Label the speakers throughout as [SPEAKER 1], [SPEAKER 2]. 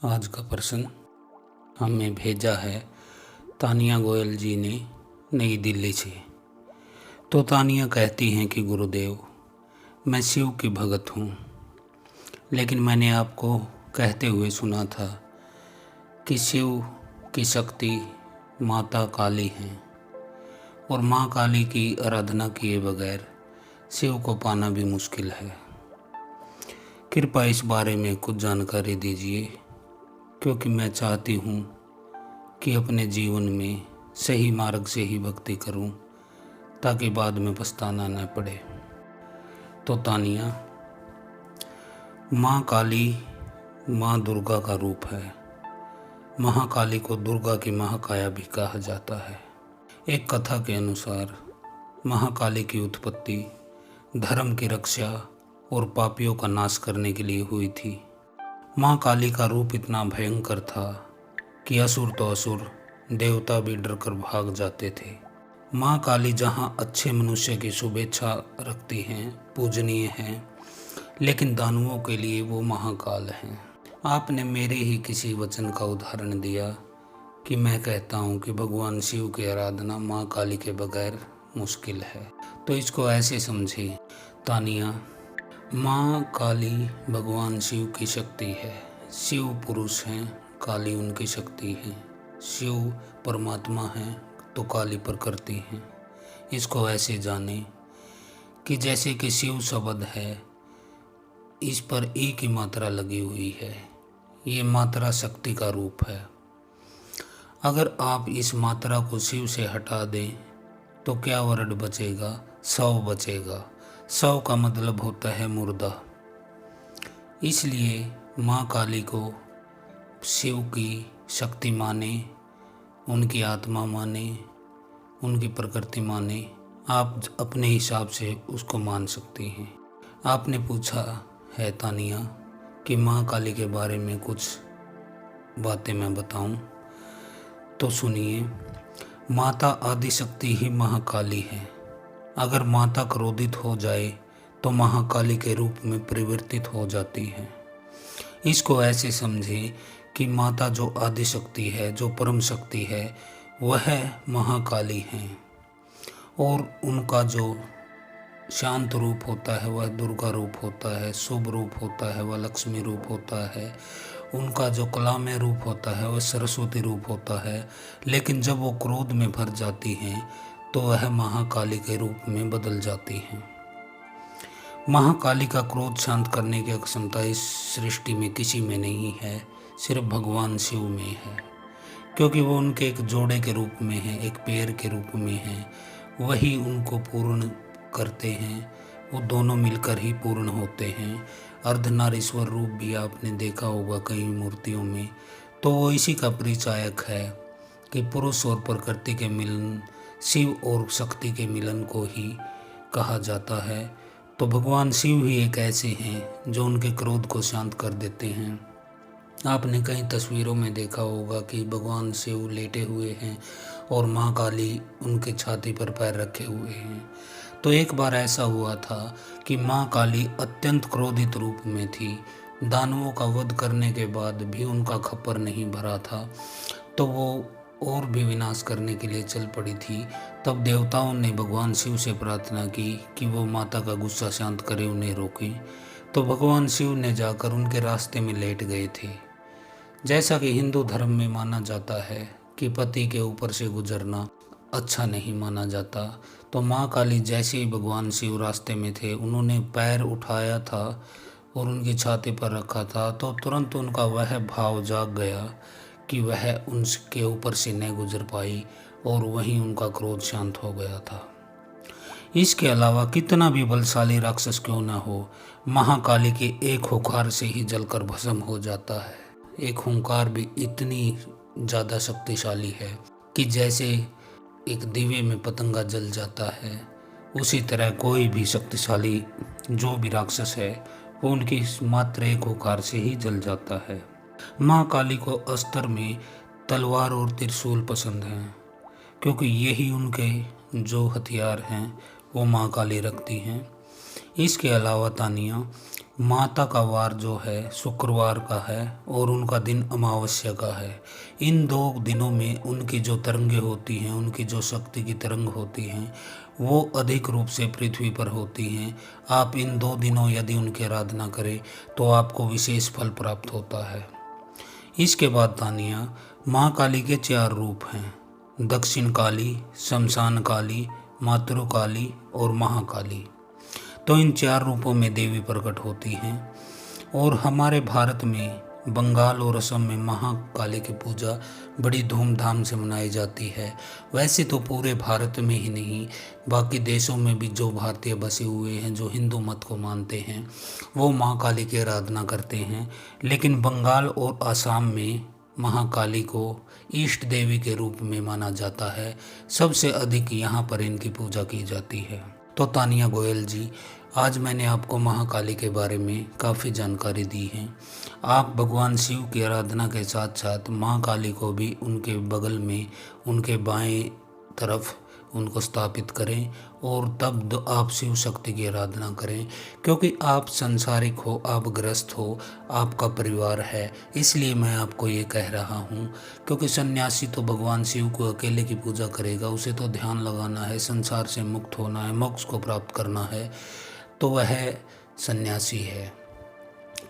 [SPEAKER 1] आज का प्रश्न हमें भेजा है तानिया गोयल जी ने नई दिल्ली से। तो तानिया कहती हैं कि गुरुदेव, मैं शिव की भगत हूँ, लेकिन मैंने आपको कहते हुए सुना था कि शिव की शक्ति माता काली हैं और माँ काली की आराधना किए बगैर शिव को पाना भी मुश्किल है। कृपया इस बारे में कुछ जानकारी दीजिए, क्योंकि मैं चाहती हूँ कि अपने जीवन में सही मार्ग से ही भक्ति करूँ, ताकि बाद में पछताना न पड़े। तो तानिया, माँ काली माँ दुर्गा का रूप है। महाकाली को दुर्गा की महाकाया भी कहा जाता है। एक कथा के अनुसार महाकाली की उत्पत्ति धर्म की रक्षा और पापियों का नाश करने के लिए हुई थी। माँ काली का रूप इतना भयंकर था कि असुर तो असुर, देवता भी डरकर भाग जाते थे। माँ काली जहाँ अच्छे मनुष्य की शुभेच्छा रखती हैं, पूजनीय हैं, लेकिन दानवों के लिए वो महाकाल हैं। आपने मेरे ही किसी वचन का उदाहरण दिया कि मैं कहता हूँ कि भगवान शिव की आराधना माँ काली के बगैर मुश्किल है। तो इसको ऐसे समझिए तानिया, माँ काली भगवान शिव की शक्ति है। शिव पुरुष हैं, काली उनकी शक्ति है। शिव परमात्मा हैं तो काली प्रकृति हैं। इसको ऐसे जाने कि जैसे कि शिव शब्द है, इस पर ई की मात्रा लगी हुई है। ये मात्रा शक्ति का रूप है। अगर आप इस मात्रा को शिव से हटा दें तो क्या वर्ड बचेगा? शव बचेगा। शव का मतलब होता है मुर्दा। इसलिए माँ काली को शिव की शक्ति माने, उनकी आत्मा माने, उनकी प्रकृति माने। आप अपने हिसाब से उसको मान सकती हैं। आपने पूछा है तानिया कि माँ काली के बारे में कुछ बातें मैं बताऊं, तो सुनिए। माता आदिशक्ति ही महाकाली है। अगर माता क्रोधित हो जाए तो महाकाली के रूप में परिवर्तित हो जाती है। इसको ऐसे समझें कि माता जो आदिशक्ति है, जो परम शक्ति है, वह महाकाली हैं, और उनका जो शांत रूप होता है वह दुर्गा रूप होता है, शुभ रूप होता है वह लक्ष्मी रूप होता है, उनका जो कलामय रूप होता है वह सरस्वती रूप होता है। लेकिन जब वो क्रोध में भर जाती हैं तो वह महाकाली के रूप में बदल जाती हैं। महाकाली का क्रोध शांत करने की क्षमता इस सृष्टि में किसी में नहीं है, सिर्फ भगवान शिव में है, क्योंकि वो उनके एक जोड़े के रूप में है, एक पैर के रूप में है। वही उनको पूर्ण करते हैं। वो दोनों मिलकर ही पूर्ण होते हैं। अर्धनारीश्वर रूप भी आपने देखा होगा कई मूर्तियों में, तो वो इसी का परिचायक है कि पुरुष और प्रकृति के मिलन, शिव और शक्ति के मिलन को ही कहा जाता है। तो भगवान शिव ही एक ऐसे हैं जो उनके क्रोध को शांत कर देते हैं। आपने कई तस्वीरों में देखा होगा कि भगवान शिव लेटे हुए हैं और माँ काली उनके छाती पर पैर रखे हुए हैं। तो एक बार ऐसा हुआ था कि माँ काली अत्यंत क्रोधित रूप में थी। दानवों का वध करने के बाद भी उनका खप्पर नहीं भरा था, तो वो और भी विनाश करने के लिए चल पड़ी थी। तब देवताओं ने भगवान शिव से प्रार्थना की कि वो माता का गुस्सा शांत करे, उन्हें रोके। तो भगवान शिव ने जाकर उनके रास्ते में लेट गए थे। जैसा कि हिंदू धर्म में माना जाता है कि पति के ऊपर से गुजरना अच्छा नहीं माना जाता, तो माँ काली जैसे ही भगवान शिव रास्ते में थे, उन्होंने पैर उठाया था और उनकी छाती पर रखा था, तो तुरंत उनका वह भाव जाग गया कि वह उनके ऊपर से न गुजर पाई, और वहीं उनका क्रोध शांत हो गया था। इसके अलावा कितना भी बलशाली राक्षस क्यों न हो, महाकाली के एक हुंकार से ही जलकर भस्म हो जाता है। एक हुंकार भी इतनी ज़्यादा शक्तिशाली है कि जैसे एक दिवे में पतंगा जल जाता है, उसी तरह कोई भी शक्तिशाली जो भी राक्षस है वो उनकी मात्र एक हुंकार से ही जल जाता है। माँ काली को अस्त्र में तलवार और त्रिशूल पसंद हैं, क्योंकि यही उनके जो हथियार हैं वो माँ काली रखती हैं। इसके अलावा तानिया, माता का वार जो है शुक्रवार का है और उनका दिन अमावस्या का है। इन 2 दिनों में उनकी जो तरंगें होती हैं, उनकी जो शक्ति की तरंग होती हैं, वो अधिक रूप से पृथ्वी पर होती हैं। आप इन 2 दिनों यदि उनकी आराधना करें तो आपको विशेष फल प्राप्त होता है। इसके बाद तानिया, माँ काली के 4 रूप हैं: दक्षिण काली, शमशान काली, मातृकाली और महाकाली। तो इन 4 रूपों में देवी प्रकट होती हैं और हमारे भारत में बंगाल और असम में महाकाली की पूजा बड़ी धूमधाम से मनाई जाती है। वैसे तो पूरे भारत में ही नहीं, बाकी देशों में भी जो भारतीय बसे हुए हैं, जो हिंदू मत को मानते हैं, वो महाकाली की आराधना करते हैं। लेकिन बंगाल और असम में महाकाली को इष्ट देवी के रूप में माना जाता है। सबसे अधिक यहाँ पर इनकी पूजा की जाती है। तो तानिया गोयल जी, आज मैंने आपको महाकाली के बारे में काफ़ी जानकारी दी है। आप भगवान शिव की आराधना के साथ साथ महाकाली को भी उनके बगल में, उनके बाएं तरफ उनको स्थापित करें और तब आप शिव शक्ति की आराधना करें। क्योंकि आप संसारिक हो, आप ग्रस्त हो, आपका परिवार है, इसलिए मैं आपको ये कह रहा हूँ। क्योंकि सन्यासी तो भगवान शिव को अकेले की पूजा करेगा, उसे तो ध्यान लगाना है, संसार से मुक्त होना है, मोक्ष को प्राप्त करना है, तो वह सन्यासी है।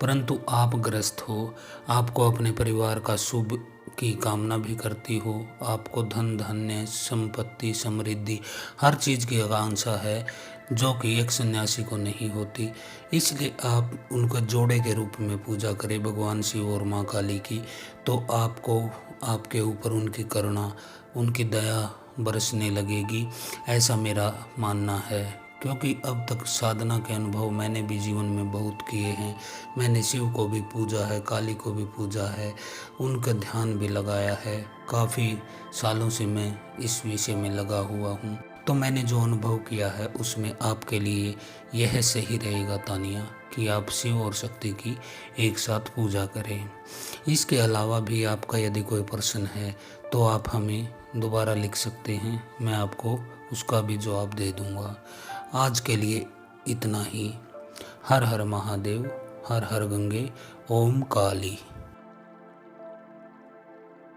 [SPEAKER 1] परंतु आप ग्रस्त हो, आपको अपने परिवार का शुभ की कामना भी करती हो, आपको धन धान्य संपत्ति समृद्धि हर चीज़ की आकांक्षा है, जो कि एक सन्यासी को नहीं होती। इसलिए आप उनका जोड़े के रूप में पूजा करें भगवान शिव और माँ काली की, तो आपको आपके ऊपर उनकी करुणा, उनकी दया बरसने लगेगी, ऐसा मेरा मानना है। क्योंकि अब तक साधना के अनुभव मैंने भी जीवन में बहुत किए हैं। मैंने शिव को भी पूजा है, काली को भी पूजा है, उनका ध्यान भी लगाया है। काफ़ी सालों से मैं इस विषय में लगा हुआ हूँ। तो मैंने जो अनुभव किया है उसमें आपके लिए यह सही रहेगा तानिया, कि आप शिव और शक्ति की एक साथ पूजा करें। इसके अलावा भी आपका यदि कोई प्रश्न है तो आप हमें दोबारा लिख सकते हैं, मैं आपको उसका भी जवाब दे दूँगा। आज के लिए इतना ही। हर हर महादेव, हर हर गंगे, ओम काली।